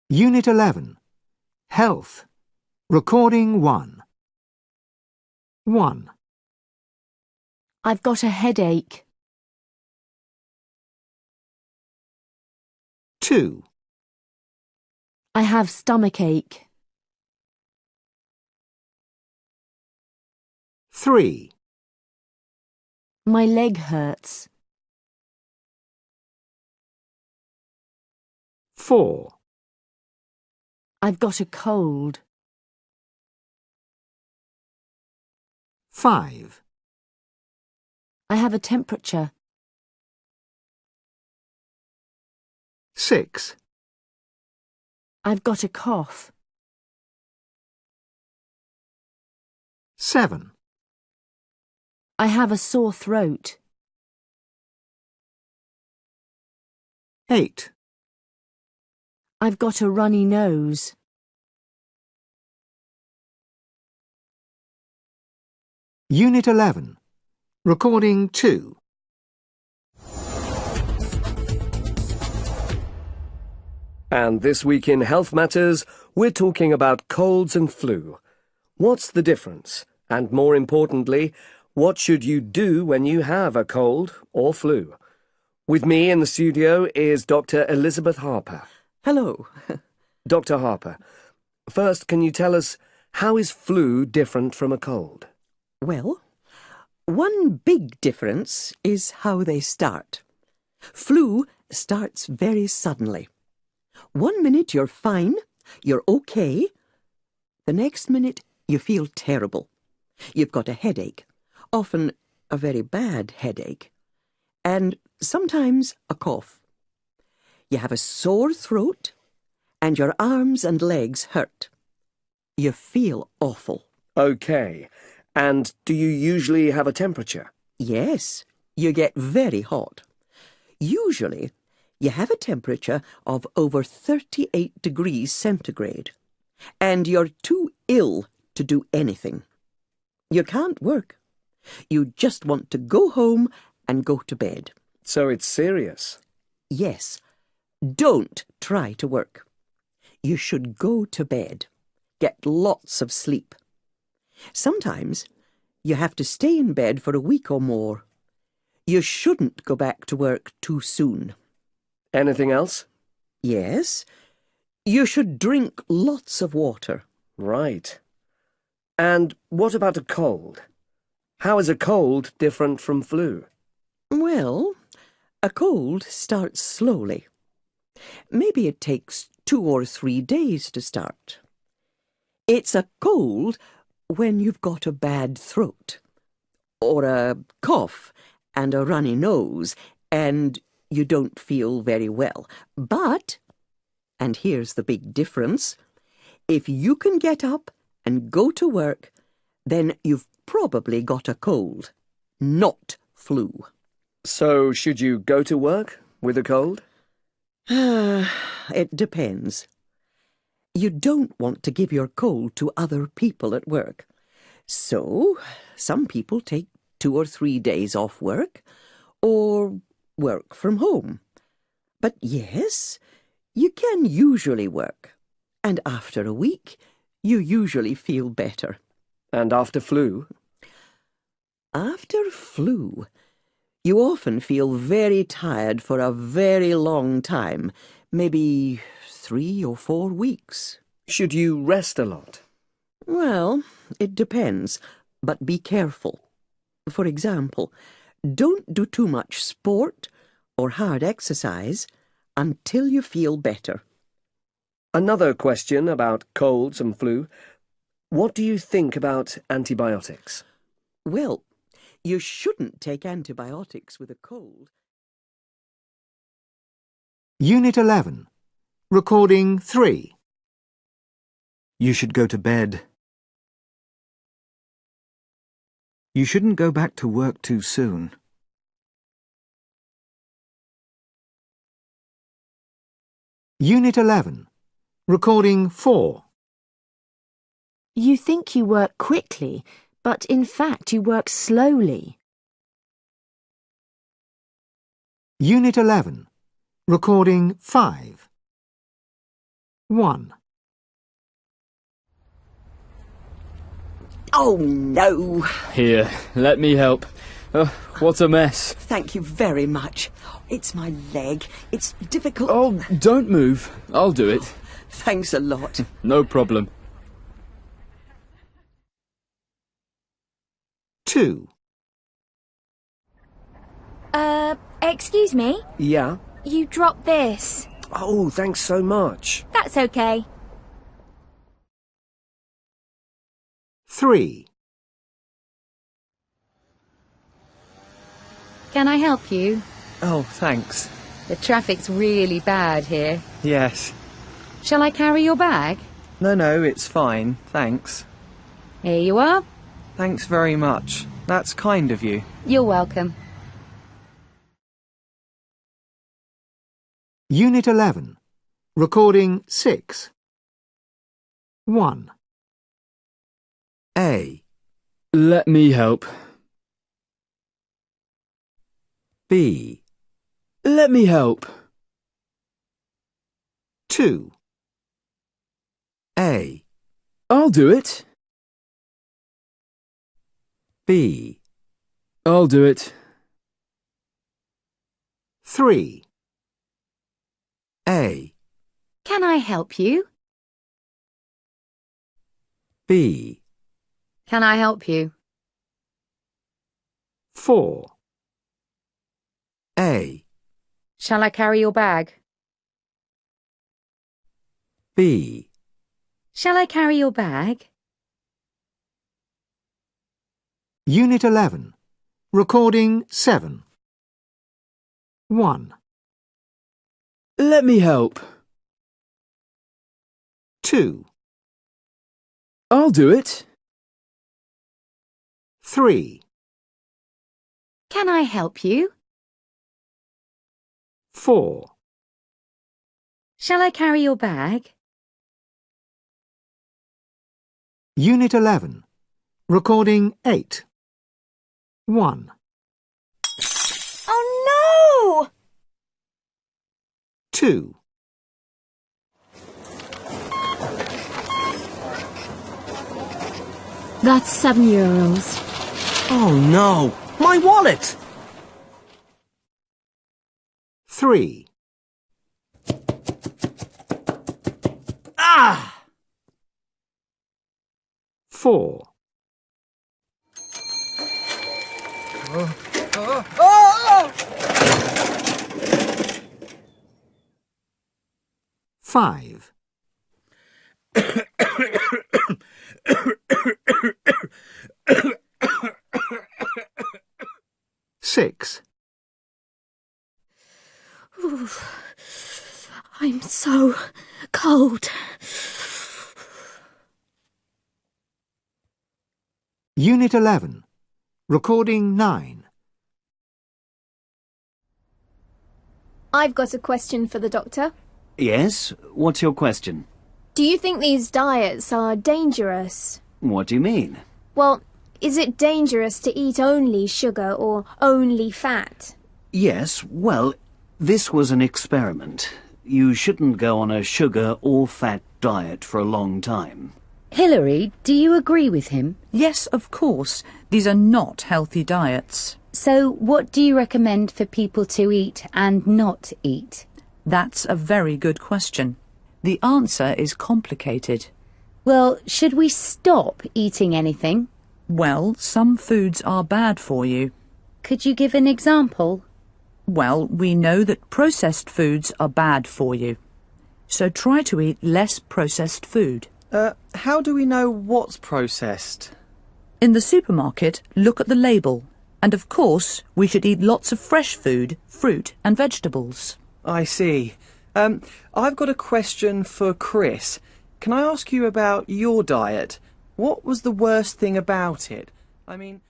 Unit 11. Health. Recording 1. 1, I've got a headache. 2, I have stomachache. 3, My leg hurts. 4, I've got a cold. 5, I have a temperature. 6, I've got a cough. 7, I have a sore throat. 8. I've got a runny nose. Unit 11. Recording 2. And this week in Health Matters, we're talking about colds and flu. What's the difference? And more importantly, what should you do when you have a cold or flu? With me in the studio is Dr. Elizabeth Harper. Hello. Dr. Harper, first, can you tell us, how is flu different from a cold? Well, one big difference is how they start. Flu starts very suddenly. 1 minute you're fine, you're okay. The next minute you feel terrible. You've got a headache, often a very bad headache, and sometimes a cough. You have a sore throat, and your arms and legs hurt. You feel awful. Okay. And do you usually have a temperature? Yes, you get very hot. Usually, you have a temperature of over 38 degrees centigrade, and you're too ill to do anything. You can't work. You just want to go home and go to bed. So it's serious. Yes, don't try to work. You should go to bed. Get lots of sleep. Sometimes you have to stay in bed for a week or more. You shouldn't go back to work too soon. Anything else? Yes, you should drink lots of water. Right. And what about a cold? How is a cold different from flu? Well, a cold starts slowly. Maybe it takes 2 or 3 days to start. It's a cold when you've got a bad throat, or a cough and a runny nose, and you don't feel very well. But, and here's the big difference, if you can get up and go to work, then you've probably got a cold, not flu. So should you go to work with a cold? It depends. You don't want to give your cold to other people at work. So, some people take 2 or 3 days off work, or work from home. But yes, you can usually work. And after a week, you usually feel better. And after flu? After flu, you often feel very tired for a very long time, maybe 3 or 4 weeks. Should you rest a lot? Well, it depends, but be careful. For example, don't do too much sport or hard exercise until you feel better. Another question about colds and flu. What do you think about antibiotics? Well, you shouldn't take antibiotics with a cold. Unit 11. Recording 3. You should go to bed. You shouldn't go back to work too soon. Unit 11. Recording 4. You think you work quickly, but in fact you work slowly. Unit 11. Recording 5. 1. Oh, no. Here, let me help. What a mess. Thank you very much. It's my leg. It's difficult. Oh, don't move. I'll do it. Thanks a lot. No problem. 2. Excuse me? Yeah? You dropped this. Oh, thanks so much. That's okay. 3. Can I help you? Oh, thanks. The traffic's really bad here. Yes. Shall I carry your bag? No, it's fine. Thanks. Here you are. Thanks very much. That's kind of you. You're welcome. Unit 11. Recording 6. 1. A. Let me help. B. Let me help. 2. A. I'll do it. B. I'll do it. 3. A. Can I help you? B. Can I help you? 4. A. Shall I carry your bag? B. Shall I carry your bag? Unit 11. Recording 7. 1. Let me help. 2. I'll do it. 3. Can I help you? 4. Shall I carry your bag? Unit 11. Recording 8. 1. Oh no! 2. That's €7. Oh no! My wallet! 3. Ah! 4. 5. 6. I'm so cold. Unit 11. Recording 9. I've got a question for the doctor. Yes? What's your question? Do you think these diets are dangerous? What do you mean? Well, is it dangerous to eat only sugar or only fat? Yes, well, this was an experiment. You shouldn't go on a sugar or fat diet for a long time. Hilary, do you agree with him? Yes, of course. These are not healthy diets. So what do you recommend for people to eat and not eat? That's a very good question. The answer is complicated. Well, should we stop eating anything? Well, some foods are bad for you. Could you give an example? Well, we know that processed foods are bad for you. So try to eat less processed food. How do we know what's processed? In the supermarket, look at the label. And of course, we should eat lots of fresh food, fruit and vegetables. I see. I've got a question for Chris. Can I ask you about your diet? What was the worst thing about it? I mean...